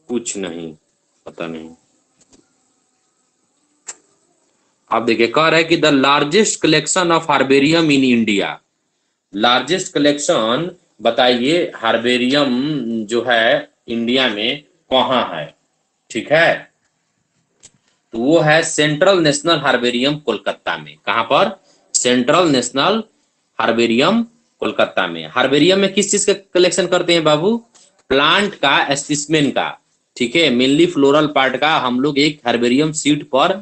कुछ नहीं, पता नहीं। आप देखिए, कह रहे हैं कि the largest collection of herbarium in India. Largest collection बताइए, हार्बेरियम जो है इंडिया में कहाँ है? ठीक है, तो वो है सेंट्रल नेशनल हार्बेरियम कोलकाता में। कहाँ पर? सेंट्रल नेशनल हार्बेरियम कोलकाता में। हार्बेरियम में किस चीज का कलेक्शन करते हैं बाबू? प्लांट का, स्पेसिमेन का। ठीक है, मेनली फ्लोरल पार्ट का हम लोग एक हार्बेरियम शीट पर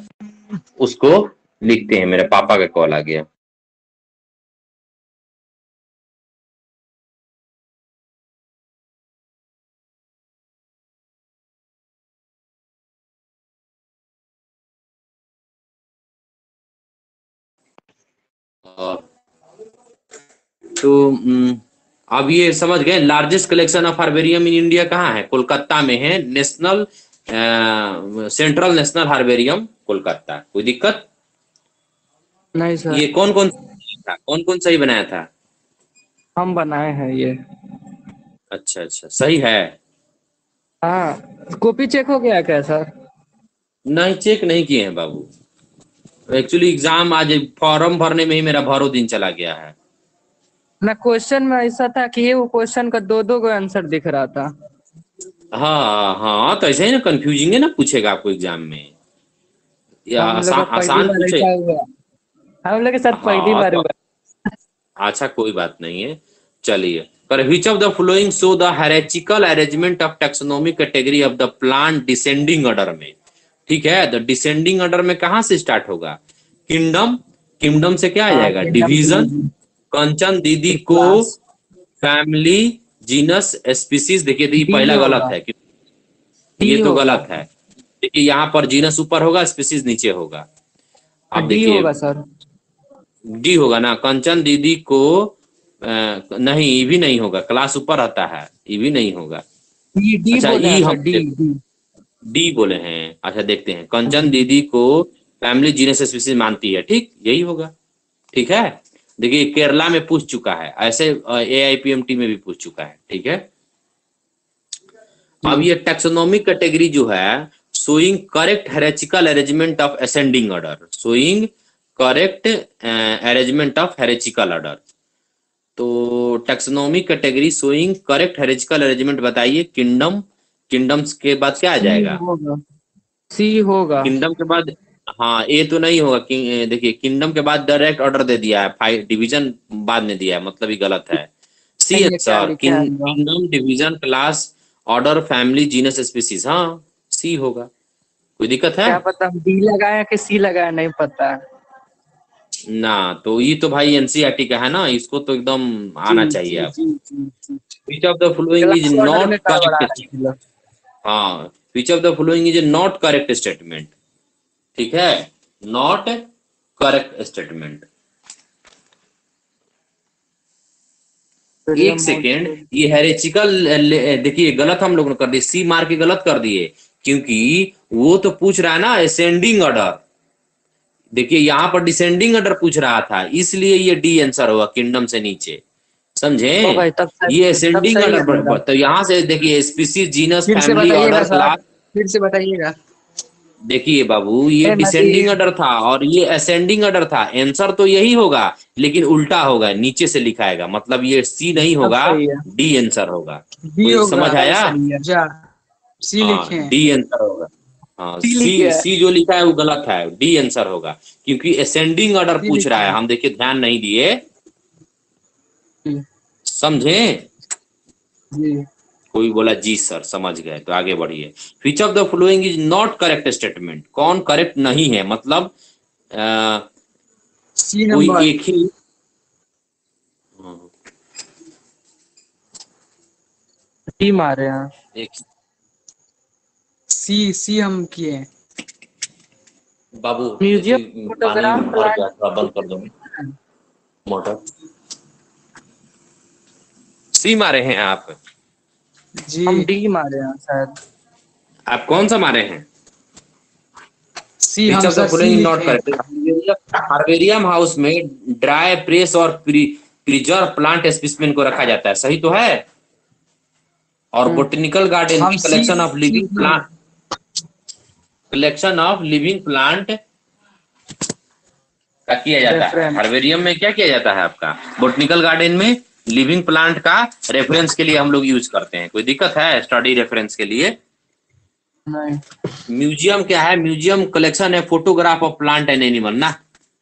उसको लिखते हैं। मेरे पापा का कॉल आ गया। तो अब ये समझ गए, largest collection of herbarium in India कहाँ है? कोलकाता में है। National central national herbarium Kolkata. कोई दिक्कत? नहीं ये सर, कौन कौन था, कौन कौन सही बनाया था? हम बनाए हैं ये। अच्छा अच्छा, सही है। हाँ, कॉपी चेक हो गया क्या सर? नहीं, चेक नहीं किए हैं बाबू। एक्चुअली एग्जाम आज फॉर्म भरने में ही मेरा भरो दिन चला गया है। ना, क्वेश्चन में ऐसा था कि ये वो क्वेश्चन का दो दो को आंसर दिख रहा था। हाँ हाँ, तो ऐसे ही ना, कंफ्यूजिंग है ना पूछेगा आपको एग्जाम में, या हम लोग का आसान पहली आसान बार पूछे। ऐसा हुआ। हम लोग के साथ पहली हाँ बार तो हुआ। अच्छा, कोई बात नहीं है। चलिए, पर which of the following show the hierarchical arrangement of taxonomic category of the plant descending order में। ठीक है, द डिसेंडिंग ऑर्डर में कहां से स्टार्ट होगा? किंगडम, किंगडम से क्या आ हाँ, जाएगा? किंगडम डिवीजन, डिवीजन, कंचन दीदी फिर को, क्लास। Family, genus, species. देखिए, तो ये डी पहला गलत होगा। है, डी ये तो होगा। गलत है। देखिए, यहाँ पर जीनस ऊपर होगा, स्पीसीज नीचे होगा। अब डी देखिए, होगा सर। डी होगा ना। कंचन दीदी को नहीं, ई भी नहीं होगा, क्लास ऊपर आता है, ई भी नहीं होगा। डी डी अच्छा, बोले ई हैं हम सर, डी डी। डी बोले हैं। अच्छा, देखते हैं। कंचन हाँ। दीदी को फैमिली जीनस स्पीसीज मानती है, ठीक, यही होगा। ठीक है, देखिए केरला में पूछ चुका है, ऐसे AIPMT में भी पूछ चुका है। ठीक है, अब जी। ये टैक्सोनॉमिक कैटेगरी जो है, showing correct hierarchical arrangement of ascending order, showing correct arrangement of hierarchical order. तो taxonomic category showing correct hierarchical arrangement बताइए। किंगडम, किंगडम्स के बाद क्या आ सी जाएगा? होगा। सी होगा। किंगडम के बाद, हाँ, ए तो नहीं होगा। देखिए, किंगडम के बाद डायरेक्ट ऑर्डर दे दिया है, फाइव डिवीजन बाद में दिया है, मतलब ये गलत है। सी है नहीं, ये क्या सर, लिखे हैं हम लोग? Kingdom, division, class, order, family, genus, species. हाँ, सी होगा। कोई दिक्कत है? क्या पता हम डी लगाए कि सी लगाए, नहीं पता। ना, तो ये तो भाई NCERT का है ना, इसको तो एकदम जी आना जी चाहिए आप। जी जी जी। Which of the following is class order में नॉट गड़बड़ा करेक्ट? रहे थे लोग। हाँ, which of the following is not correct statement. ठीक है, नॉट करेक्ट स्टेटमेंट। एक सेकेंड, ये हेरेचिकल, देखिए गलत हम लोग ने कर दिए, सी मार के गलत कर दिए, क्योंकि वो तो पूछ रहा है ना असेंडिंग ऑर्डर। देखिए, यहाँ पर डिसेंडिंग ऑर्डर पूछ रहा था, इसलिए ये डी आंसर होगा, किंगडम से नीचे। समझे? ओ भाई, ये तब असेंडिंग सही है ऑर्डर, मेरा। तो यहाँ से देखिए, स्पीसीज, जीनस, फिर से फैमिली, बताइएगा ऑर्डर, सर, क्लास। फिर से बताइएगा। देखिए बाबू, ये नदी। डिसेंडिंग ऑर्डर था और ये असेंडिंग ऑर्डर था। आंसर तो यही होगा, लेकिन उल्टा होगा, नीचे से लिखाएगा, मतलब ये सी नहीं तब होगा, सही है। डी आंसर होगा। डी कोई होगा, समझ तब आया? सही है जा। सी हाँ, लिखे हैं। डी आंसर होगा। हाँ, सी सी लिखे हैं। सी जो लिखा है वो गलत है, डी आंसर होगा, क्योंकि असेंडिंग ऑर्डर सी पूछ लिखे रहा है। हैं। हम देखिए ध्यान नहीं दिए, जी। समझे? जी। कोई बोला जी सर, समझ गए, तो आगे बढ़िए। विच of the following is not correct statement, कौन करेक्ट नहीं है, मतलब सी कोई नंबर। एक ही। हाँ, डी मारे हैं। एक सी सी हम किए। बाबू, म्यूजियम, पानी फोटोग्राफ, भर प्लांट। गया, थोड़ा बंद कर दो मोटर। सी मारे हैं आप? जी। हम डी मारे हैं शायद। आप कौन सा मारे हैं? सी विच हम of the sir see following not लिखे हैं। करेक्ट? हार्बेरियम हाउस में ड्राई, प्रेस और प्रिजर्व प्लांट स्पेसिमेन को रखा जाता है, सही तो है? और बोटेनिकल गार्डन हम में सी collection of living plant, collection of living plant का किया जाता है। रेफरेंस। हर्बेरियम में क्या किया जाता है आपका, बोटेनिकल गार्डन में लिविंग प्लांट का रेफरेंस के लिए हम लोग यूज करते हैं। कोई दिक्कत है स्टडी रेफरेंस के लिए? नहीं। म्यूजियम क्या है, म्यूजियम कलेक्शन है photograph of plant and animal ना,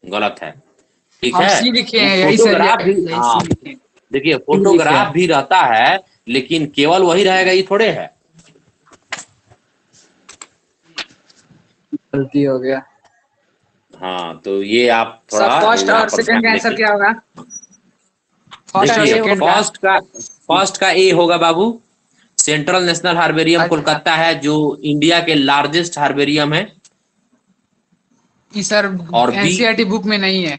गलत है, ठीक हम है। सी लिखे हैं, यही सही फोटोग्राफ है, भी, यही हाँ सी लिखे हैं। देखिए फोटोग्राफ भी रहता है, लेकिन केवल वही रहेगा ये थोड़े है। गलती हो गया। हाँ तो ये आप सर थोड़ा फर्स्ट यहाँ और पर सेकंड का ध्यान आंसर देखिए। क्या होगा? फर्स्ट और देखिए सेकंड का। फर्स्ट का ए होगा बाबू। सेंट्रल नेशनल हार्बेरियम अच्छा। कोलकाता है जो इंडिया के लार्जेस्ट हार्बेरियम है। ये सर और बी, एनसीईआरटी बुक में नहीं है।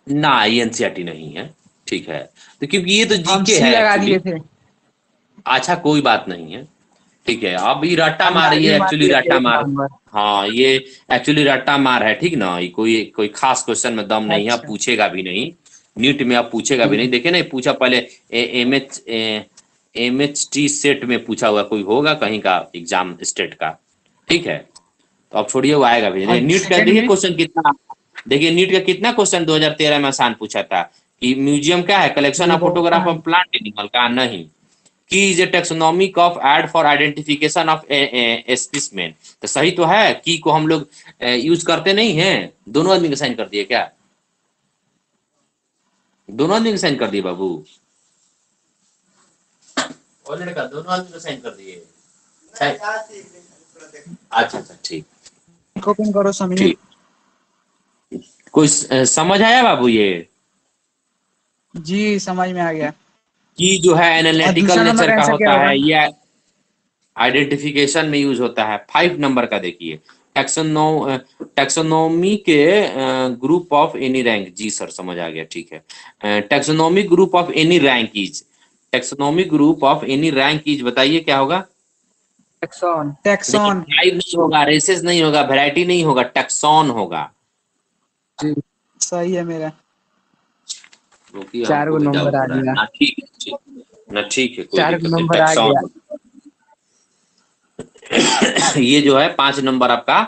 ना ये एनसीईआरटी नहीं है, ठीक है। तो क्योंकि ये तो हम जीके सी है लगा एक्चुअली। दिए थे। अच्छा कोई बात नहीं है, ठीक है। अब ये रट्टा मार, अंदाजे ये मार एक्चुअली दिए रट्टा एक मार, नंबर। हाँ ये एक्चुअली रट्टा मार है, ठीक ना। ये कोई कोई खास क्वेश्चन में दम नहीं है, अच्छा। पूछेगा भी नहीं नीट में, आप पूछेगा भी नहीं। देखिए नहीं पूछा पहले, एमएचटी सेट में पूछा हुआ कोई होगा कहीं का एग्जाम स्टेट का, ठीक है। तो अब छोड़िए वो आएगा भी नहीं। और नीट का सेकंड देखिए में क्वेश्चन कितना, देखिए नीट का कितना क्वेश्चन 2013 में आसान पूछा था कि म्यूजियम क्या है, collection of photograph of plant animal का नहीं, key is a taxonomic of aid for identification of specimen. तो सही तो है, की को हम लोग यूज करते नहीं हैं। दोनों आदमी का साइन कर दिए क्या, दोनों आदमी का साइन कर दिए बाबू, लड़का दोनों आदमी का साइन कर दिए। अच्छा अच्छा ठीक ओपन करो समीर। ठीक। कोई समझ आया बाबू? ये जी समझ में आ गया। की जो है और एनालिटिकल दूसरा नंबर नेचर का आंसर क्या होता होगा? है, ये आइडेंटिफिकेशन में यूज होता है। 5 नंबर का देखिए, टैक्सोनॉमी के ग्रुप ऑफ एनी रैंक। जी सर समझ आ गया, ठीक है। Taxonomic group of any rank is, taxonomic group of any rank is, बताइए क्या होगा? टैक्सॉन। टैक्सॉन। टाइप नहीं होगा, रेसेस नहीं होगा, वैरायटी नहीं होगा, टैक्सॉन होगा। जी सही है मेरा। क्योंकि 4 हमको गो भी नंबर डाउट आ हो रहा है गया। ना, ठीक है ठीक ना, ठीक है कोई 4 दिक्कत नहीं, नंबर आ गया। टैक्सॉन। ये जो है 5 नंबर आपका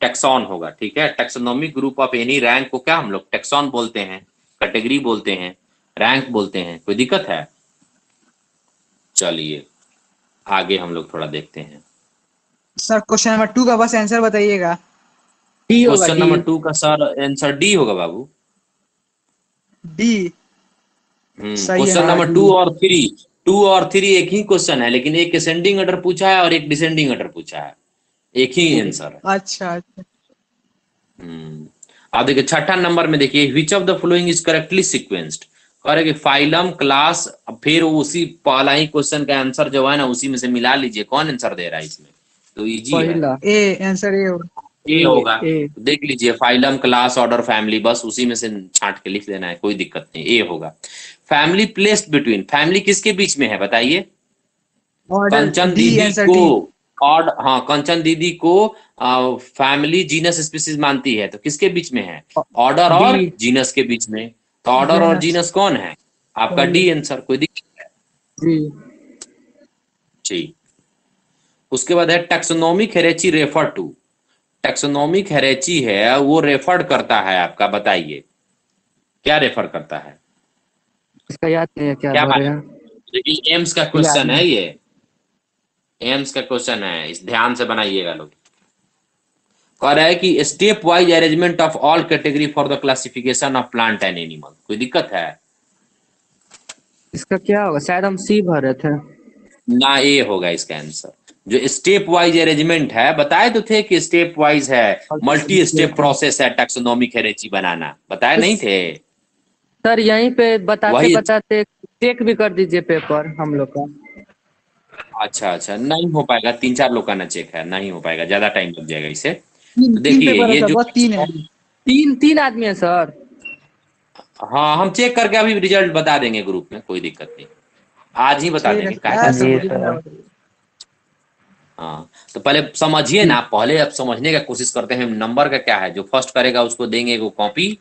टैक्सॉन होगा, ठीक है। Taxonomic group of any rank को क्या हम लोग टैक्सॉन बोलते हैं, कैटेगरी बोलते हैं, रैंक बोलते हैं। कोई दिक्कत है? चलिए आगे हम लोग थोड़ा देखते हैं। सर क्वेश्चन नंबर 2 का बस आंसर बताइएगा। डी होगा, क्वेश्चन डी। नंबर 2 का सर आंसर डी होगा बाबू। डी सही है क्वेश्चन मेरा। नंबर 2 और 3 एक ही क्वेश्चन है, लेकिन एक असेंडिंग ऑर्डर पूछा है और एक डिसेंडिंग ऑर्डर पूछा है, एक ही आंसर है। अच्छा अच्छा। अब देखिए छठा नंबर में देखिए, विच of the following is correctly sequenced. कह रहे कि फाइलम क्लास, फिर उसी पहला ही क्वेश्चन का आंसर जो है ना उसी में से मिला लीजिए, कौन आंसर दे रहा है इसमें, तो इजी है। पहला ए आंसर ए होगा। ए होगा, ए। देख लीजिए फाइलम क्लास ऑर्डर फैमिली, बस उसी में से छांट के लिख देना है, कोई दिक्कत नहीं, ए होगा। फैमिली प्लेस्ड बिटवीन, फैमिली किसके बीच में है बताइए? कंचन डी दीदी आंसर को, डी। और हाँ कंचन दीदी को फैमिली जीनस स्पीसीज मानती है, तो किसके बीच में है? ऑर्डर और डी। जीनस के बीच में। तो ऑर्डर और जीनस कौन है आपका? डी आंसर, कोई दिक्कत है? जी। ठीक। उसके बाद है टैक्सोनॉमिक हेरेची रेफर टू, टैक्सोनॉमिक हेरेची है वो रेफर करता है आपका, बताइए क्या रेफर करता है? इसका याद नहीं है क्या क्या बोल रहे मालूम? हैं? देखिए एम्स का क्वेश्चन है, ये एम्स का क्वेश्चन है, इस ध्यान से बनाइएगा लोग। कह रहा है कि step wise arrangement of all category for the classification of plant and animal. कोई दिक्कत है? इसका क्या होगा? शायद हम सी भर रहे थे ना, ए होगा इसका आंसर। जो स्टेप वाइज अरेंजमेंट है, बताए तो थे कि स्टेप वाइज है, मल्टी स्टेप प्रोसेस है टैक्सोनॉमिक हेरेची बनाना, बताए नहीं थे? सर। यहीं पे बताते वही। बताते चेक भी कर दीजिए पेपर हम लोग का। अच्छा अच्छा, नहीं हो पाएगा, 3-4 लोग का ना चेक है, नहीं हो पाएगा, ज्यादा टाइम लग जाएगा इसे। तीन तो देखिए पेपर है ये सर, जो बस 3 है। तीन आदमी है सर। हाँ हम चेक करके अभी रिजल्ट बता देंगे ग्रुप में, कोई दिक्कत नहीं, आज ही बता ठीक देंगे, है क्या सर, जी मुझे भी सर। हाँ तो पहले समझिए ना, पहले अब समझने का कोशिश करते हैं। नंबर का क्या है, जो फर्स्ट करेगा उसको देंगे वो कॉपी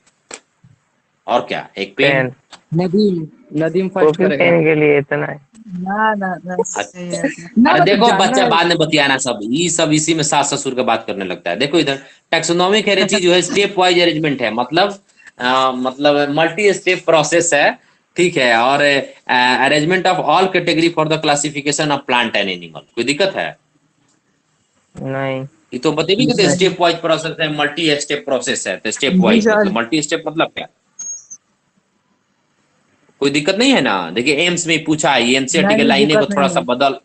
और क्या, एक pen. Nadeem. Nadeem first copy करेगा। पेन के लिए इतना है। ना ना ना सही है ना अरे देखो जानना बच्चा है। बाद में बतियाना सब, ये सब इसी में सास ससुर का बात करने लगता है। देखो इधर टैक्सोनॉमिक हेरेंसी जो है स्टेप वाइज अरेंजमेंट है, मतलब मल्टी स्टेप प्रोसेस है, ठीक है। और arrangement of all category for the classification of plant and animal, कोई दिक्कत है? नहीं। ये तो बतेगी कि नहीं। स्टेप वाइज प्रोसेस है, मल्टी स्टेप प्रोसेस है। तो स्टेप जी वाइज सर। मतलब मल्टी स्टेप मतलब क्या? कोई दिक्कत नहीं है ना? देखिए एम्स में पूछा है, एनसीईआरटी के नहीं लाइने को दिक्कत थोड़ा नहीं सा है। बदल,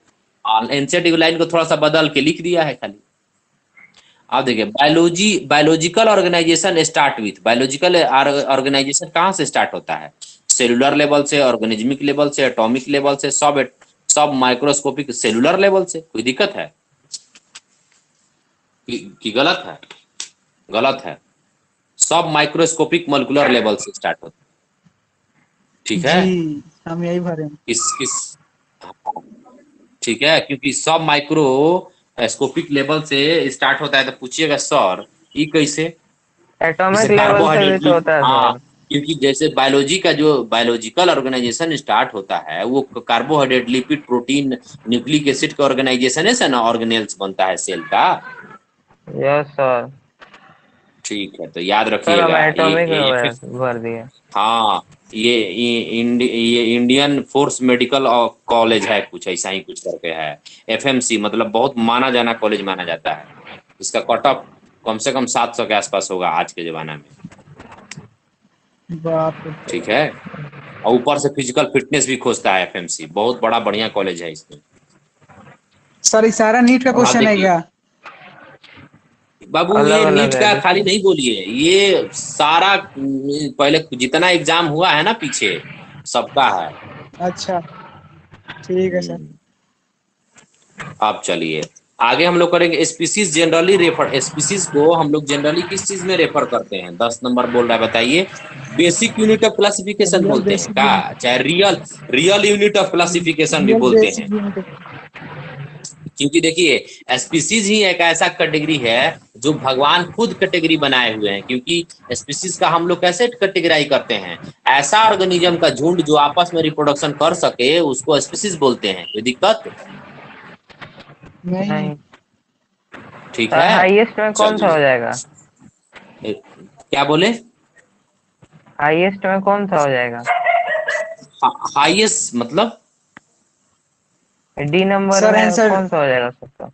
एनसीईआरटी की लाइन को थोड़ा सा बदल के लिख दिया है खाली। आप देखिए biological organisation start with, biological organisation कहाँ से स्टार्ट होता है? सेलुलर लेवल से, ऑर्गेनिज्मिक लेवल से, एटॉमिक लेवल से, सब माइक्रोस्कोपिक सेलुलर लेवल से। कोई दिक्कत है कि गलत है? गलत है। सब माइक्रोस्कोपिक मॉलिक्यूलर लेवल से स्टार्ट होता है, ठीक है। जी हम यही भरे हैं। किस ठीक है, क्योंकि सब माइक्रोस्कोपिक लेवल से स्टार्ट होता है। तो पूछिएगा सर ये कैसे? जैसे एटॉमिक लेवल से भी तो कार्बोहाइड्रेट, होता है हाँ, सर। क्योंकि जैसे बायोलॉजी का जो बायोलॉजिकल ऑर्गेनाइजेशन स्टार्ट होता है वो carbohydrate, lipid, protein, nucleic acid का ऑर्गेनाइजेशन से ना ऑर्गेनेल्स बनता है सेल का। Yes sir. ठीक है, तो याद सर हम रखिएगा एटॉमिक ये में भर दिए। हाँ, ये इंडियन फोर्स मेडिकल कॉलेज है, कुछ ऐसा ही कुछ करके है। एफएमसी मतलब बहुत माना जाना कॉलेज माना जाता है। इसका कट ऑफ कम से कम 700 के आसपास होगा आज के जमाना में, बाप रे। ठीक है। और ऊपर से फिजिकल फिटनेस भी खोजता है एफएमसी, बहुत बड़ा बढ़िया कॉलेज है इसमें। सर ये सारा नीट का आप क्वेश्चन है देखिए क्या? बाबू, अलग ये अलग नीट है का खाली देखिए। नहीं बोलिए, ये सारा पहले जितना एग्जाम हुआ है ना पीछे, सबका है। अच्छा ठीक है सर। हम्म, अब चलिए आगे हम लोग करेंगे। स्पीसीज जनरली रेफर, स्पीसीज को हम लोग जनरली किस चीज में रेफर करते हैं? 10 नंबर बोल रहा है, बताइए। Basic unit of classification real बोलते हैं बेसिक क्या? यूनिट। चाहे real real unit of classification भी रियल बोलते हैं? Basic unit. क्योंकि देखिए स्पीसीज ही एक ऐसा कैटेगरी है जो भगवान खुद कैटेगरी बनाए हुए हैं। क्योंकि स्पीसीज का हम लोग कैसे कैटेगराइज करते हैं? ऐसा ऑर्गेनिज्म का झुंड जो आपस में रिप्रोडक्शन कर सके उसको स्पीसीज बोलते हैं। कोई दिक्कत? नहीं। नहीं। ठीक सर है, हाईएस्ट में कौन सा चलिए। हो जाएगा? क्या बोले? हाईएस्ट में कौन सा हो जाएगा? हाईएस्ट मतलब? डी नंबर सर में आंसर। कौन सा हो जाएगा सबका?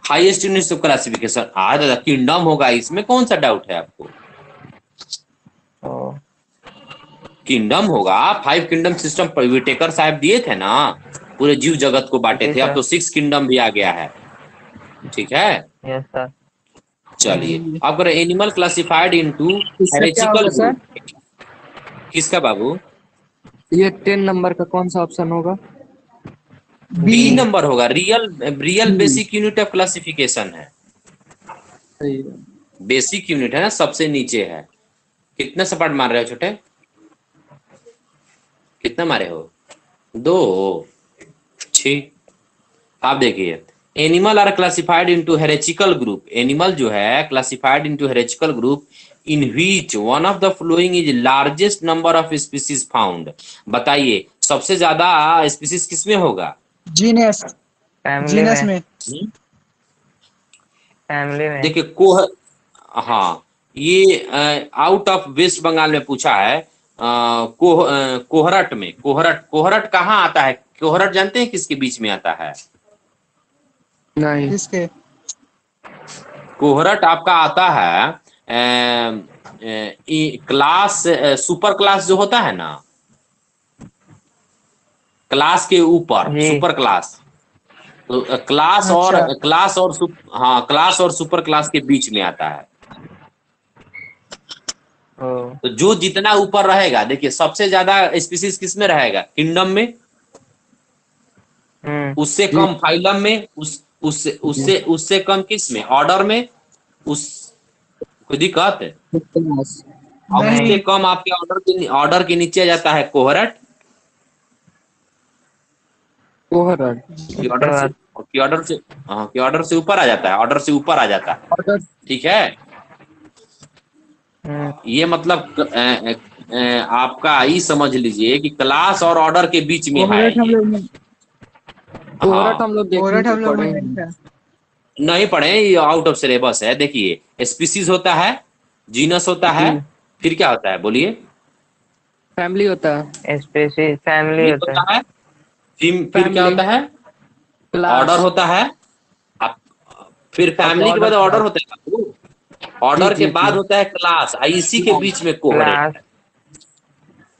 हाईएस्ट यूनिट ऑफ क्लासिफिकेशन दादा किंगडम होगा, इसमें कौन सा डाउट है आपको? तो किंगडम होगा। 5 किंगडम सिस्टम विटेकर साहब दिए थे ना, पूरे जीव जगत को बांटे जी थे। अब सर। तो 6 किंगडम भी आ गया है, ठीक है। Yes sir. चलिए जी अब करें एनिमल क्लासिफाइड इनटू इसका क्या हेरेचिकल होगा सर? ग्रुप। किसका बाबू? ये 10 नंबर का कौन सा ऑप्शन होगा? बी। बी नंबर होगा। Real real B. Basic unit of classification है। सही है। बेसिक यूनिट है ना, सबसे नीचे है। कितने सपाट मार रहे हो छोटे? कितना मारे हो? 2? ठीक। आप देखिए animal are classified into hierarchical group. Animal जो है classified into hierarchical group in which one of the following is largest number of species found. बताइए सबसे ज्यादा स्पीसीज किसमें होगा? जीनस। फैमिली जीनस में। में। फैमिली में। देखिए हाँ, ये आउट ऑफ वेस्ट बंगाल में पूछा है। कोहरट में, कोहरट कोहरट कहाँ आता है? कोहरट जानते हैं किसके बीच में आता है? नहीं। किसके? कोहरट आपका आता है क्लास, सुपर क्लास जो होता है ना, क्लास के ऊपर जी। Super class. तो अच्छा हाँ क्लास और सुपर क्लास के बीच में आता है। ओ। तो जो जितना ऊपर रहेगा, देखिए सबसे ज्यादा स्पीसीज किस में रहेगा? किंगडम में। उससे जी। कम फाइलम में, उससे कम किस में? ऑर्डर में। उस कोई दिक्कत है? और नहीं। उससे कम आपके ऑर्डर के नीचे जाता है कोहरट। कोहरट। की उसके ऑर्डर से बाद। की ऑर्डर से हाँ, की ऑर्डर से ऊपर आ जाता है, ऑर्डर से ऊपर आ जाता है, ऑर्डर। ठीक है। ये मतलब आपका ई समझ लीजिए कि क्लास और ऑर्डर के बीच में है कोहरट हम ये। लोग कोहरट हाँ, हम लोग देखने कोहरट को हम लोग पढ़े में नहीं हैं। था। नहीं पढ़े, ये आउट ऑफ सिलेबस है। देखिए स्पीसीज होता है, जीनस होता है, जी। फिर क्या होता है बोलिए? फैमिली होता है। स्पेसिस फैमिली फैमिली होता है। होता है, फिर क्या फैमिली, होता है? Order class. होता है। अब फिर अब फैमिली के बाद ऑर्डर ऑर्डर क्लास। होता है बाबू। जी ऑर्डर के जी जी। बाद होता है क्लास, इसी के बीच में कोहरेट क्लास। है।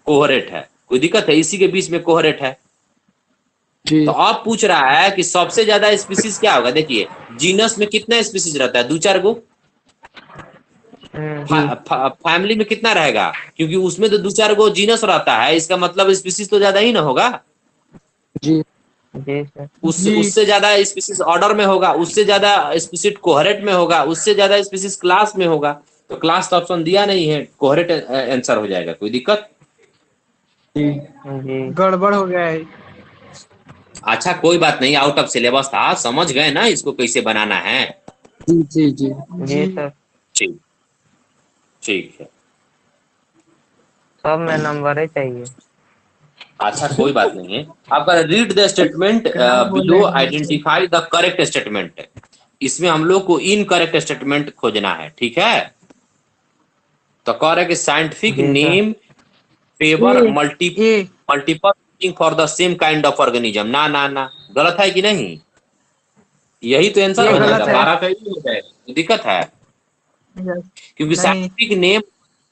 कोहरेट है, कोई दिक्कत है? इसी के बीच में कोहरेट है। जी तो अब पूछ रहा है कि सबसे ज्यादा स्पीसीज क्या होगा। देखिए जीनस में कितना स्पीसीज रहता है? 2-4 गो। जी फैमिली में कितना रहेगा? क्योंकि उसमें तो 2-4 गो जीनस रहता है, इसका मतलब स्पीसीज तो ज्यादा ही ना होगा। जी जी सर। उससे जी उससे ज्यादा स्पीसीज ऑर्डर में होगा, उससे ज्यादा स्पीसीज कोहरेट में होगा, उससे ज्यादा स्पीसीज क्लास में होगा। तो क्लास तो ऑप्शन दिया नहीं है, कोहरेट आंसर हो जाएगा। कोई दिक्कत? जी जी गड़बड़ हो गया है। अच्छा कोई बात नहीं, आउट ऑफ सिलेबस था, समझ गए ना इसको कैसे बनाना है? जी जी जी। जी जी सर। ठीक, ठीक है। सब में नंबर ही चाहिए। अच्छा कोई बात नहीं है। आपका रीड द स्टेटमेंट क्या बोले बिलो, हम लोग? Identify the correct statement. इसमें हम लोग को इनकरेक्ट स्टेटमेंट खोजना है, ठीक है? तो कह रहे कि साइंटिफिक जी sir. Name favour a a multiple for the same kind of organism. ना ना ना, गलत है कि नहीं? यही तो आंसर ये हो जाएगा, गलत है। 12 का ही हो जाएगा। तो दिक्कत है, यस। क्योंकि नहीं,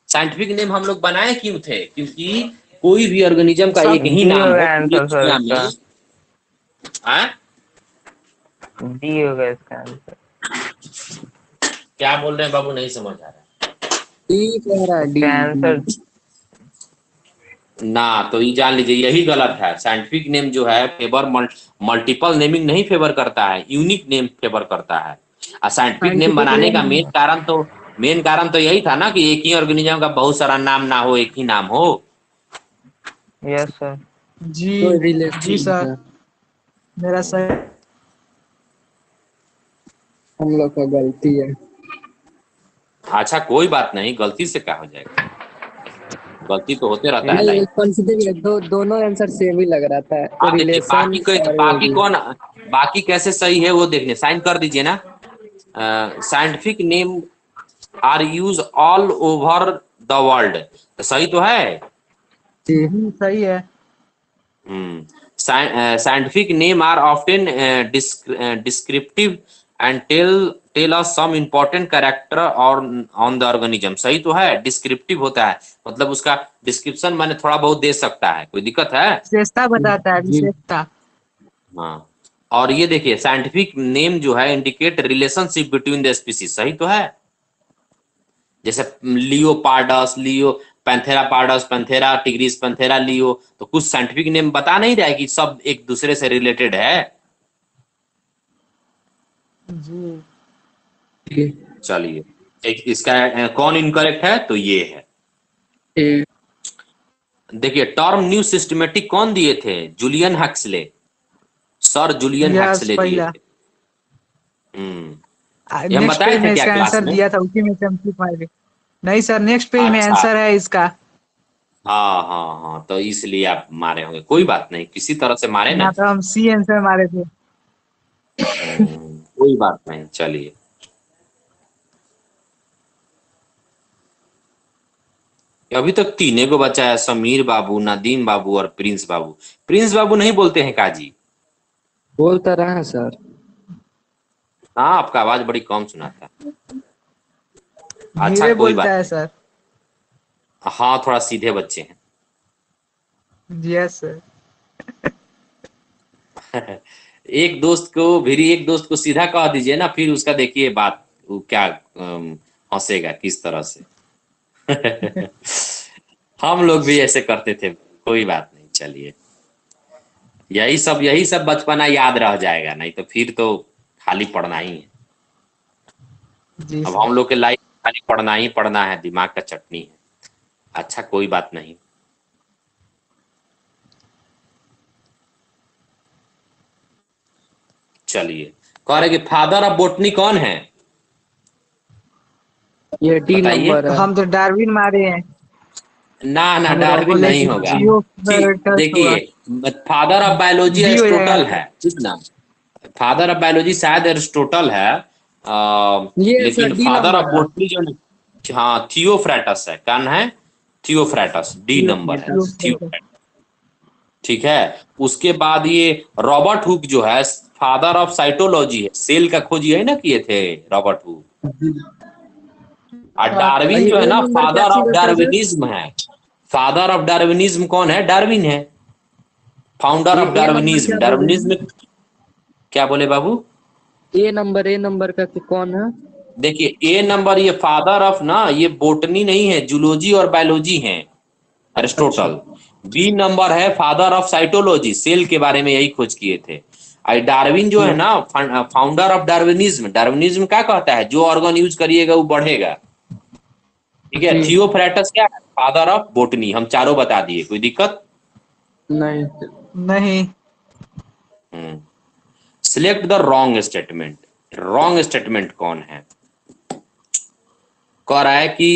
साइंटिफिक नेम हम लोग बनाए क्यों थे? क्योंकि कोई भी ऑर्गेनिज्म का सब एक ही डी नाम हो होगा पूरी आंसर सर दुनिया इसका। में। हाँ? डी होगा इसका आंसर। क्या बोल रहे हैं बाबू, नहीं समझ आ रहा डी कह रहा है, डी इसका आंसर डी। ना। तो ये जान लीजिए यही गलत है। साइंटिफिक नेम जो है फेवर मल्टीपल नेमिंग नहीं फेवर करता है, यूनिक नेम फेवर करता है। और साइंटिफिक नेम साइंटिफिक बनाने का नेम। मेन कारण तो यही था ना कि एक ही ऑर्गेनिज्म का बहुत सारा नाम ना हो, एक ही नाम हो। Yes sir. जी कोई जी रिलेशन सर, है। मेरा सही। हम लोग का गलती है। अच्छा कोई बात नहीं, गलती से क्या हो जाएगा, गलती तो होते रहता है नहीं, लाइफ। कंसिडर दोनों आंसर सेम ही लग रहा था, तो आप देखिए रिलेशन सारे होगी। बाकी कैसे सही है वो देखने, साइन कर दीजिए ना। Scientific name are use all over the world, तो सही तो है। जी सही है। Scientific name are often descriptive and tell us some important character और on the organism। सही तो है, डिस्क्रिप्टिव होता है, मतलब उसका डिस्क्रिप्शन मैंने थोड़ा बहुत दे सकता है। कोई दिक्कत है? विशेषता बताता है, जी विशेषता। हाँ। और ये देखिए साइंटिफिक नेम जो है indicate relationship between the species. सही तो है। जैसे Leo Panthera pardus, Panthera tigris, Panthera leo, तो कुछ साइंटिफिक नेम बता नहीं रहा है कि सब एक दूसरे से रिलेटेड है। जी जी। चलिए, एक इसका कौन इनकरेक्ट है? तो ये है। ए, देखिए टर्म न्यू सिस्टमेटिक कौन दिए थे? Julian Huxley, sir Julian yes, Huxley दिए पहला। थे। ये हम नेक्स्ट बताए पेज थे में क्या इसका क्लास आंसर में? दिया था, उसी में से हम टिक मार गए। नहीं सर, नेक्स्ट पेज में अच्छा, आंसर है इसका। हाँ हाँ हाँ, तो इसलिए आप मारे होंगे। कोई बात नहीं, किसी तरह से मारे ना ना। तो हम सी आंसर मारे थे। कोई बात नहीं, चलिए। अभी तक 3 गो बचा है, समीर बाबू, नदीम बाबू और प्रिंस बाबू। प्रिंस बाबू नहीं बोलते हैं काजी? बोलता रहा सर। हाँ, आपका आवाज बड़ी कम सुनाता है। अच्छा धीरे कोई बोलता बात है नहीं। सर। हाँ, थोड़ा सीधे बच्चे हैं। Yes sir. एक दोस्त को सीधा कह दीजिए ना, फिर उसका देखिए बात वो क्या हंसेगा किस तरह से। हम लोग भी ऐसे करते थे। कोई बात नहीं, चलिए। यही सब बचपना याद रह जाएगा, नहीं तो फिर तो खाली पढ़ना ही है। जी अब सर। हम लोग के लाइफ खाली पढ़ना ही पढ़ना है, दिमाग का चटनी है। अच्छा कोई बात नहीं। चलिए, कह रहे कि फादर ऑफ बोटनी कौन है? ये डी बताइए। नंबर है। हम तो डार्विन मारे हैं। ना ना, हम डार्विन नहीं रोबोलेट होगा। ठीक, जियोफ्रेटस होगा। देखिए, फादर ऑफ बायोलॉजी डी हो एरिस्टोटल जाएगा। है, ठीक ना। फादर ऑफ बायोलॉजी शायद एरिस्टोटल है, ये सर लेकिन डी फादर ऑफ नंबर है। बोटनी जो, हाँ थियोफ्रैटस है, कौन है? थियोफ्रैटस, डी नंबर है, जियोफ्रेटस। थियोफ्रैटस। ठीक है। उसके बाद ये रॉबर्ट हुक जो है, फादर ऑफ साइटोलॉजी है, सेल का खोज यही ना किए थे रॉबर्ट हुक। और डार्विन ये जो है ए ना, नंबर क्या फादर चीज ऑफ होता है सर? डार्विनिज्म है। फादर ऑफ डार्विनिज्म कौन है? डार्विन है, फाउंडर ये ऑफ ए नंबर डार्विनिज्म। क्या बोले डार्विनिज्म हैं? क्या बोले बाबू? ए नंबर का कौन है? देखिए, ए नंबर ये फादर ऑफ ना, ये बोटनी नहीं है, जूलॉजी और बायोलॉजी है, अच्छा। अरिस्टोटल। बी नंबर है फादर ऑफ साइटोलॉजी, सेल के बारे में यही खोज किए थे। और डार्विन जो है ना, फाउंडर ऑफ डार्विनिज्म। डार्विनिज्म क्या कहता है? जो ऑर्गन यूज करिएगा वो बढ़ेगा। ठीक है। जी। थियोफ्रैटस क्या है? Father of botany. हम चारों बता दिए, कोई दिक्कत? नहीं। नहीं। Select the wrong statement. Wrong statement कौन है? कह रहा है कि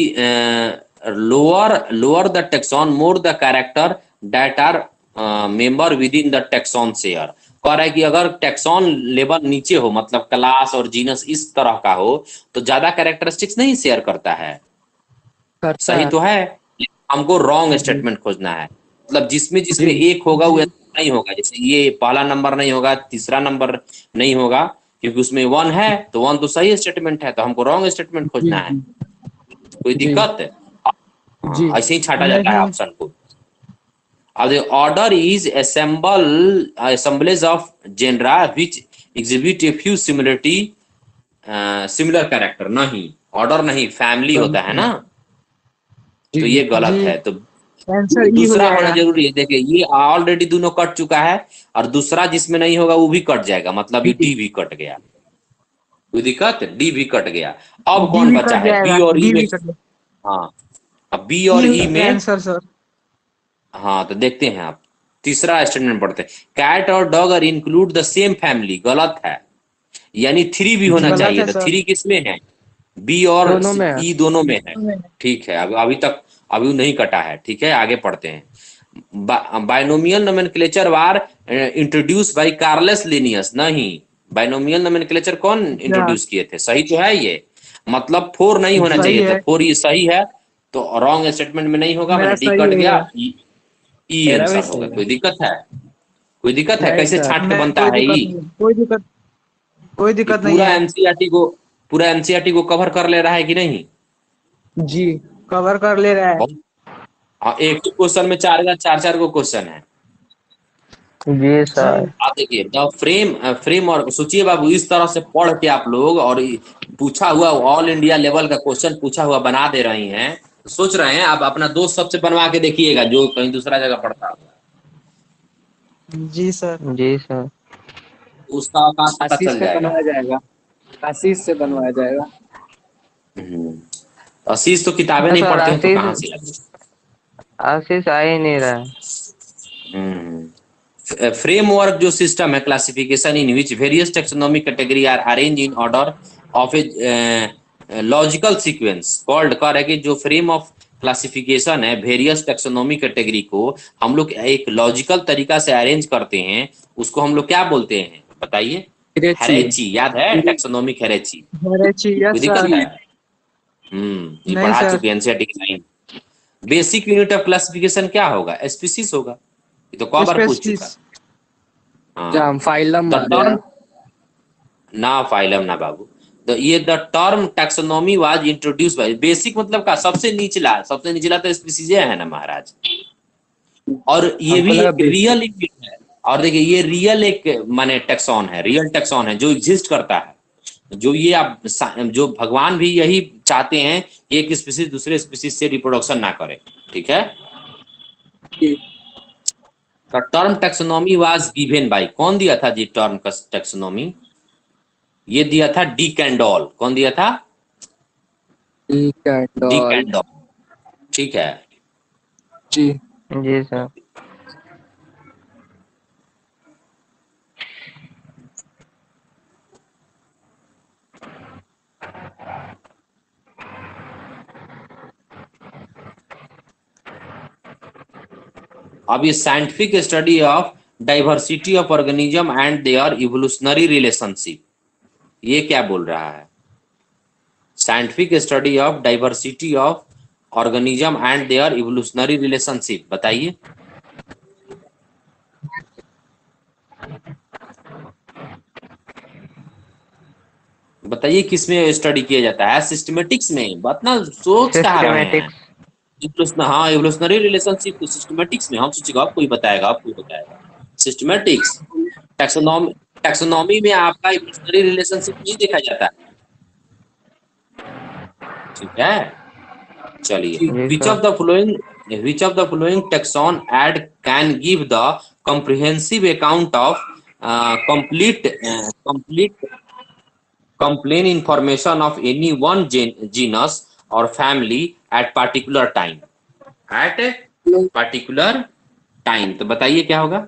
lower lower the taxon more the character that are member within the taxon share. कह रहा है कि अगर टेक्सॉन लेवल नीचे हो, मतलब क्लास और जीनस इस तरह का हो, तो ज्यादा कैरेक्टरिस्टिक्स नहीं शेयर करता है। करता सही है। तो है। हमको रॉन्ग जी। स्टेटमेंट खोजना है, मतलब जिसमें जी। जिसमें एक होगा वो नहीं होगा। जैसे ये पहला नंबर नहीं होगा, तीसरा नंबर नहीं होगा, क्योंकि उसमें वन है, तो वन तो सही स्टेटमेंट है, तो हमको रॉन्ग स्टेटमेंट खोजना है। जी। कोई जी। दिक्कत है? जी। हाँ, ऐसे ही छाटा जाता है नहीं। ऑप्शन को। अब the order is assemblage of genera which exhibit a few similar character। नहीं, ऑर्डर नहीं, फैमिली होता है ना, तो जी। ये गलत जी है। तो आंसर ई हो दूसरा होना जाएगा। जरूरी है। देखिए, ये ऑलरेडी दोनों कट चुका है, और दूसरा जिसमें नहीं होगा वो भी कट जाएगा, मतलब ये डी भी कट गया। कोई दिक्कत? डी भी कट गया। अब डी कौन भी बचा कट है? बी जाएगा। और ई डी में। भी कट जाएगा। हाँ, अब बी ई और ई में। Answer sir. हाँ, तो देखते हैं आप। तीसरा स्टेटमेंट पढ़ते हैं। कैट और dog are include the same family. गलत है, यानी थ्री भी होना गलत चाहिए है था। सर। थ्री किसमें है? बी और दोनों में है। ई दोनों में है। ठीक है, अब अभी तक अभी नहीं कटा है। ठीक है, आगे पढ़ते हैं। Binomial nomenclature war introduce by Carlos Linnaeus. नहीं, बाइनोमियल नोमेनक्लेचर कौन अच्छा। इंट्रोड्यूस किए थे? सही तो है ये, मतलब फोर नहीं होना सही चाहिए था। है। फोर ये सही है, तो रॉन्ग स्टेटमेंट में नहीं होगा, मेरा मैंने डी सही कट है गया। ये। ई मेरा भी आंसर होगा। सही है। कोई दिक्कत है? कोई दिक्कत है? नहीं कैसे सर। छांट के नहीं, बनता कोई है दिक्कत ई? नहीं है। कोई ये दिक्कत नहीं है। पूरा एनसीईआरटी को कवर कर ले रहा है कि नहीं? जी। कवर कर ले रहा है। बहुत। हाँ, एक ही क्वेश्चन में चार चार चार को क्वेश्चन है। जी सर। जी। आप देखिए, द फ्रेम और सोचिए बाबू, इस तरह से पढ़ के आप लोग, और पूछा हुआ ऑल इंडिया लेवल का क्वेश्चन पूछा हुआ बना दे रही हैं, सोच रहे हैं। आप अपना दोस्त सबसे बनवा के देखिएगा जो कहीं दूसरा जगह पढ़ता होगा, जी सर। जी सर। उसका औकात पता आशीष चल से जाएगा। बनवाया जाएगा। आशीष से बनवाया जाएगा। हम्म। आशीष तो किताबें हाँ नहीं सर, पढ़ते हैं, तो आशीष कहाँ से आएगा? आशीष आ ही नहीं रहा है। फ्रेमवर्क जो सिस्टम है, classification in which various taxonomic category are arrange in order of a logical sequence called. कह रहा है कि जो फ्रेम ऑफ क्लासिफिकेशन है वेरियस टेक्सोनॉमिक कैटेगरी को हम लोग एक लॉजिकल तरीका से अरेंज करते हैं, उसको हम लोग क्या बोलते हैं बताइए? तिरछी। हेरेची। याद है टेक्सोनॉमिक हेरेची? अरे छी, कोई यस दिक्कत सर। है? ये नहीं पढ़ा सर। चुके हैं एनसीईआरटी की line. Basic unit of classification क्या होगा? स्पीसीज होगा। ये तो कई बार पूछ चुका। स्पेसिस। क्या हाँ। हम फाइलम द मान रहे टर्म, हैं? ना फाइलम ना बाबू। ये the term taxonomy was introduce by. Basic मतलब का सबसे निचला तो स्पीसीज है ना महाराज। और ये हमको भी लगा एक बेसिक। रियल यूनिट है। और देखिए, ये रियल एक माने टैक्सॉन है, रियल टैक्सॉन है जो एग्जिस्ट करता है। जो ये आप जो भगवान भी यही चाहते हैं कि एक स्पीसीज दूसरे स्पीसीज से रिप्रोडक्शन ना करे। ठीक है। The term taxonomy was given by. कौन दिया था जी टर्म टैक्सोनॉमी? ये दिया था डी कैंडोल। कौन दिया था? ठीक है डी डॉल। कैंडोल। ठीक है। जी। जी सर। अब ये scientific study of diversity of organism and their evolutionary relationship, ये क्या बोल रहा है? Scientific study of diversity of organism and their evolutionary relationship, बताइए। बताइए किसमें स्टडी किया जाता है? सिस्टमेटिक्स में। बात ना सोच कहा रहे हैं। हाँ, इवोल्यूशनरी रिलेशनशिप तो सिस्टमेटिक्स में। हम सोचेगा आपको ही बताएगा, आपको ही बताएगा। सिस्टमेटिक्स, टैक्सोनॉमी में आपका इवोल्यूशनरी रिलेशनशिप नहीं देखा जाता है, ठीक है। चलिए, which of the following taxon add can give the comprehensive account of complete information of any one genus or family at particular time? At particular time, तो बताइए क्या होगा?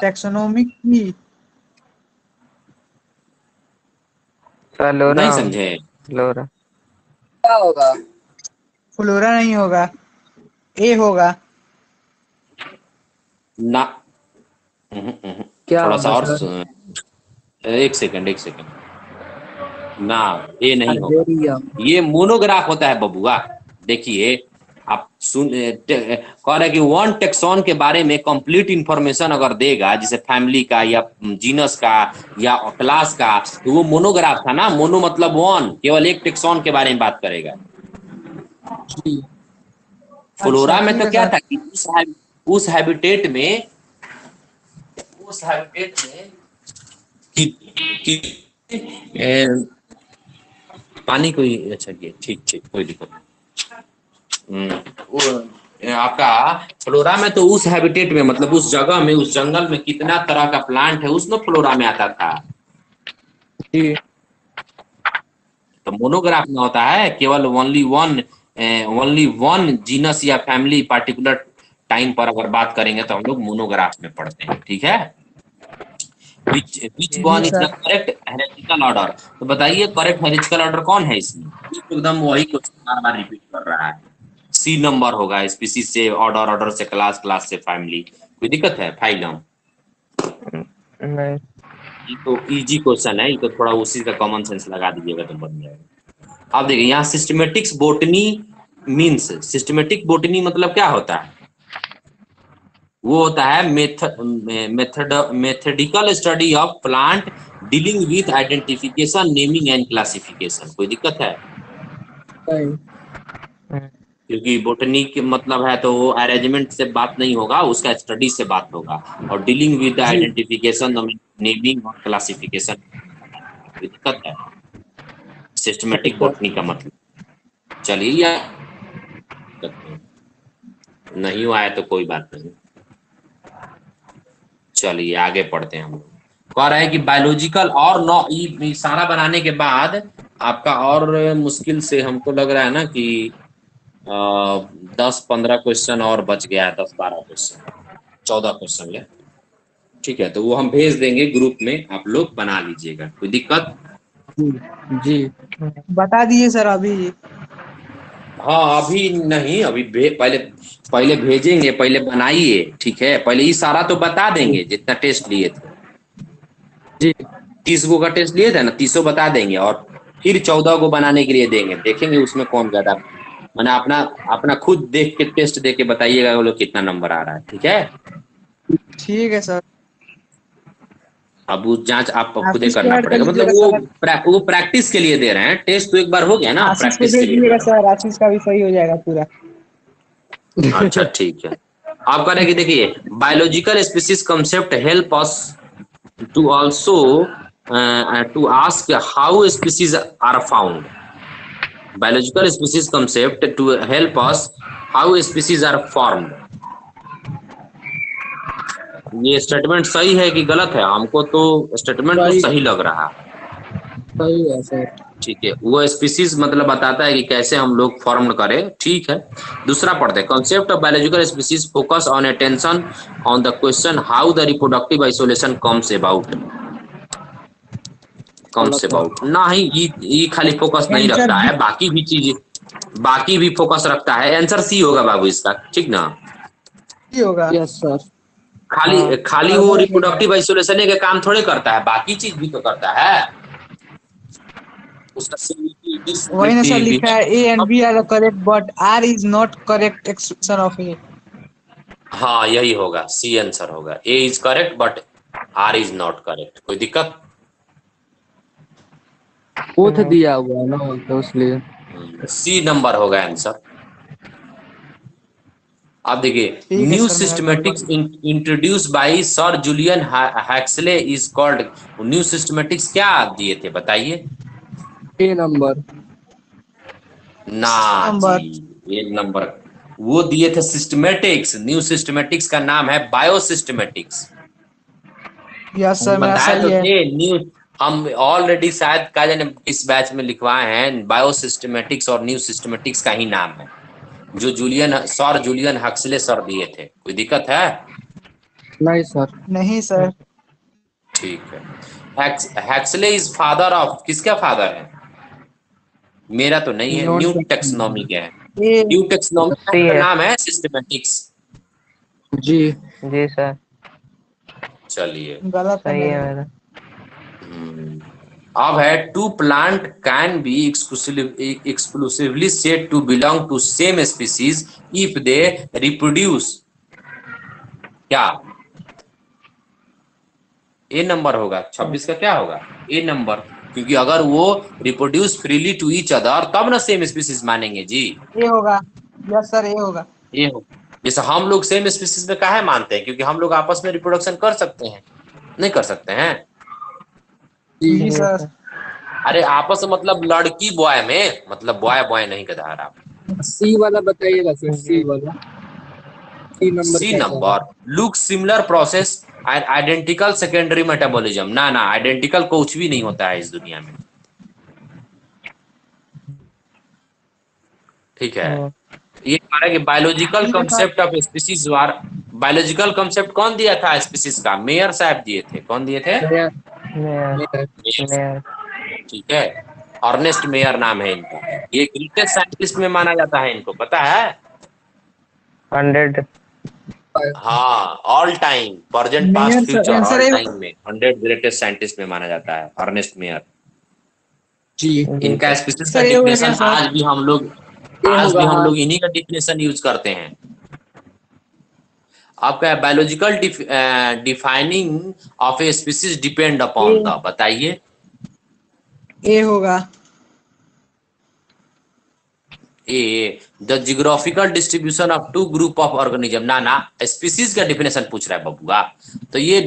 टैक्सोनॉमिक की नहीं समझे? फ्लोरा क्या होगा? फ्लोरा नहीं होगा, ए होगा ना। क्या थोड़ा सा होगा और सर? एक सेकंड ना, ये नहीं होगा। हार्बेरियम। ये मोनोग्राफ होता है बबुआ। देखिए, आप कह रहे कि वन टेक्सॉन के बारे में कंप्लीट इंफॉर्मेशन अगर देगा, जैसे फैमिली का या जीनस का या क्लास का, तो वो मोनोग्राफ था ना। मोनो मतलब वन, केवल एक टेक्सॉन के बारे में बात करेगा। फ्लोरा में तो क्या था कि उस हैबिटेट में पानी कोई, अच्छा ठीक कोई दिक्कत नहीं। आपका फ्लोरा में तो उस हैबिटेट में, मतलब उस जगह में, उस जंगल में कितना तरह का प्लांट है उसमें फ्लोरा में आता था। तो मोनोग्राफ में होता है केवल ओनली वन जीनस या फैमिली पार्टिकुलर टाइम पर अगर बात करेंगे तो हम लोग मोनोग्राफ में पढ़ते हैं, ठीक है। Which one is the correct hierarchical order? तो बताइए करेक्ट hierarchical order कौन है इसमें? एकदम वही क्वेश्चन बार-बार रिपीट कर रहा है। सी नंबर होगा, स्पीसीज से ऑर्डर, ऑर्डर से क्लास, क्लास से फैमिली। कोई दिक्कत है? फाइलम नहीं। ये तो इजी क्वेश्चन है, ये तो थोड़ा उसी का कॉमन सेंस लगा दीजिएगा तो बन जाएगा। अब देखिए यहाँ systematics botany means, systematic botany मतलब क्या होता है? वो होता है methodical study of plant dealing with identification, naming and classification. कोई दिक्कत है? क्योंकि बोटनी के मतलब है तो वो अरेंजमेंट से बात नहीं होगा, उसका स्टडी से बात होगा। और डीलिंग विद आइडेंटिफिकेशन, नेमिंग और क्लासिफिकेशन। कोई दिक्कत है? सिस्टमेटिक बोटनी का मतलब। चलिए, या नहीं आया तो कोई बात नहीं, चलिए आगे पढ़ते हैं हम लोग। कह रहा है कि बायोलॉजिकल और ये सारा बनाने के बाद आपका और मुश्किल से हमको लग रहा है ना कि 10-15 क्वेश्चन और बच गया है, 10-12 क्वेश्चन, 14 क्वेश्चन है, ठीक है। तो वो हम भेज देंगे ग्रुप में, आप लोग बना लीजिएगा। कोई दिक्कत? जी बता दिए सर अभी। हाँ अभी नहीं, अभी पहले भेजेंगे, पहले बनाइए, ठीक है। पहले ये सारा तो बता देंगे जितना टेस्ट लिए थे जी। 30 गो का टेस्ट लिए थे ना, 30 बता देंगे और फिर 14 को बनाने के लिए देंगे। देखेंगे उसमें कौन ज्यादा, मैंने अपना खुद देख के टेस्ट दे के बताइएगा वो लोग कितना नंबर आ रहा है, ठीक है। ठीक है सर। अब वो जांच आप खुद करना पड़ेगा, मतलब वो प्रैक्टिस के लिए दे रहे हैं। टेस्ट तो एक बार हो गया ना, प्रैक्टिस के लिए सर। आशीष का भी सही हो जाएगा पूरा। अच्छा ठीक है। आप कह रहे हैं कि देखिए biological species concept help us to also to ask how species are found. Biological species concept to help us how species are formed. ये स्टेटमेंट सही है कि गलत है? हमको तो स्टेटमेंट तो सही लग रहा है। सही है सर। ठीक है, वो स्पीसीज मतलब बताता है कि कैसे हम लोग फॉर्म करें, ठीक है। दूसरा पढ़ते हैं, concept of biological species focus on attention on the question how the reproductive isolation comes about. Comes about नहीं, ये खाली फोकस नहीं रखता है, बाकी भी चीज बाकी भी फोकस रखता है। आंसर सी होगा बाबू इसका, ठीक ना। ये होगा। Yes sir. खाली खाली वो कार्बन रिप्रोडक्टिव आइसोलेशन के काम थोड़े करता है, बाकी चीज भी तो करता है। उसका वही ना सर, लिखा है ए एंड सब। B are correct but R is not correct expression of A. हाँ यही होगा, सी आंसर होगा। A is correct but R is not correct. कोई दिक्कत? बोथ दिया हुआ है ना, तो इसलिए। सी नंबर होगा आंसर। आप देखिए, ठीक है न्यू सर, मेरा सिस्टमेटिक्स गड़बड़। Introduce by sir Julian Huxley is called. New systematics क्या दिए थे बताइए? A number. ना जी, नंबर। एक नंबर वो दिए थे सिस्टमेटिक्स। न्यू सिस्टमेटिक्स का नाम है बायोसिस्टमेटिक्स। यस हम सर, मेरा बताए तो सही है। थे न्यू। हम ऑलरेडी शायद का जाने इस बैच में लिखवाए हैं, बायोसिस्टमेटिक्स और न्यू सिस्टमेटिक्स का ही नाम है, जो सर जूलियन हक्सले सर दिए थे। कोई दिक्कत है? नहीं सर। नहीं सर। ठीक है। हैक्सले इज फादर ऑफ, किसका फादर है? मेरा तो नहीं है, न्यू टेक्सोनॉमी के है। ए। न्यू टेक्सोनॉमी सी का है। नाम है सिस्टमेटिक्स। जी। जी सर। चलिए। गलत है सही है मेरा। मेरा। अब है, two plant can be exclusively said to belong to same species if they reproduce. क्या ए नंबर होगा? 26 का क्या होगा? A number. क्योंकि अगर वो reproduce freely to each other तब ना सेम स्पीसीज मानेंगे जी। ए होगा। यस सर, ए होगा। ये हो, जैसे हम लोग सेम स्पीसीज में काहे मानते हैं? क्योंकि हम लोग आपस में रिप्रोडक्शन कर सकते हैं, नहीं कर सकते हैं? जी। जी जी सर। सर। अरे आपस में मतलब लड़की बॉय में, मतलब बॉय बॉय नहीं गधा आप। सी वाला बताइएगा सर, सी जी। वाला। सी नंबर सी कैसा है? Number, look similar process and identical secondary metabolism. ना ना, आइडेंटिकल कुछ भी नहीं होता है इस दुनिया में, ठीक है। ये कह रहा है कि बायोलॉजिकल ठीक है sir. Concept of species war. Biological concept कौन दिया था स्पीसीज का? मेयर साहब दिए थे। कौन दिए थे? मेयर। मेयर। मेयर। मेयर। ठीक है, अर्नेस्ट मेयर नाम है इनका। ये ग्रेटेस्ट साइंटिस्ट में माना जाता है इनको, पता है? 100। हाँ, all time, present past mayor sir, future, answer all ए टाइम होगा। में 100 ग्रेटेस्ट साइंटिस्ट में माना जाता है अर्नेस्ट मेयर। जी। जी इनका सर। स्पीसीज का सर, ए होगा क्या डिफिनेशन सर? ए आज भी होगा, हम हाँ। लोग इन्हीं का डिफिनेशन यूज करते हैं। आपका biological defining of a species depend upon the, बताइए। ए होगा। A, the geographical distribution of two group of organism. ना ना, स्पीसीज का डिफिनेशन पूछ रहा है बबुआ। तो ये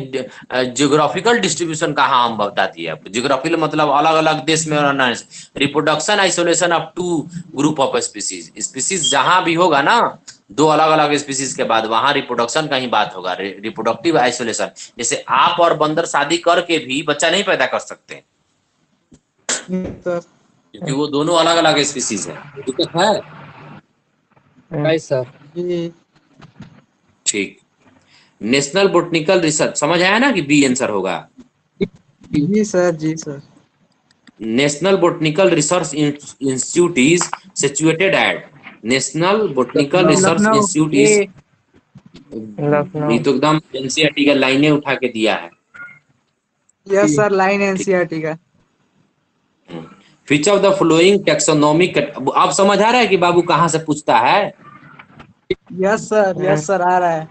जियोग्राफिकल डिस्ट्रीब्यूशन कहाँ हम बता दिए आपको? जियोग्राफिकल मतलब अलग अलग देश में रहना। Reproduction isolation of two group of species, species जहां भी होगा ना, दो अलग अलग स्पीसीज के बाद वहां रिप्रोडक्शन का ही बात होगा, रिप्रोडक्टिव आइसोलेशन। जैसे आप और बंदर शादी करके भी बच्चा नहीं पैदा कर सकते, सर। क्योंकि वो दोनों अलग अलग स्पीसीज है। दिक्कत है? नहीं सर। जी। ठीक। नेशनल बोटनिकल रिसर्च, समझ आया ना कि बी आंसर होगा? जी सर। जी sir. National Botanical Research Institute is situated at. National Botanical Lucknow. Research Lucknow. Institute A. Is, ये लखनऊ। तो एकदम एनसीईआरटी का लाइनें उठा के दिया है। यस सर, लाइन ठीक। एनसीईआरटी का। विच ऑफ द फॉलोइंग टैक्सोनॉमिक, अब समझ आ रहा है कि बाबू कहाँ से पूछता है? यस सर, यस सर, आ रहा है।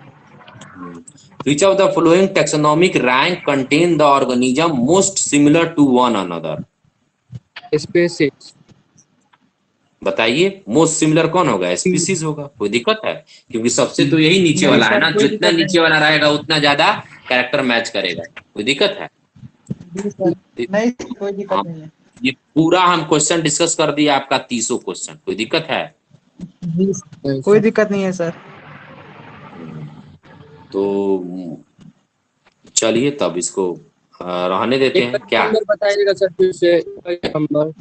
Which of the following taxonomic rank contain the organism most similar to one another? Species. बताइए, मोस्ट सिमिलर कौन होगा? स्पीसीज होगा। कोई दिक्कत है? क्योंकि सबसे तो यही नीचे नहीं वाला है सर, ना, कोई जितना दिक्कत नीचे नहीं। वाला रहेगा उतना ज्यादा कैरेक्टर मैच करेगा। कोई दिक्कत है? जी सर। नहीं, कोई दिक्कत हाँ, नहीं है। ये पूरा हम क्वेश्चन डिस्कस कर दिया आपका 30 क्वेश्चन। कोई दिक्कत है? जी सर, कोई दिक्कत नहीं है सर। तो चलिए तब इसको रहने देते एक हैं क्या? नंबर बताइएगा सर, फिर से एक नंबर।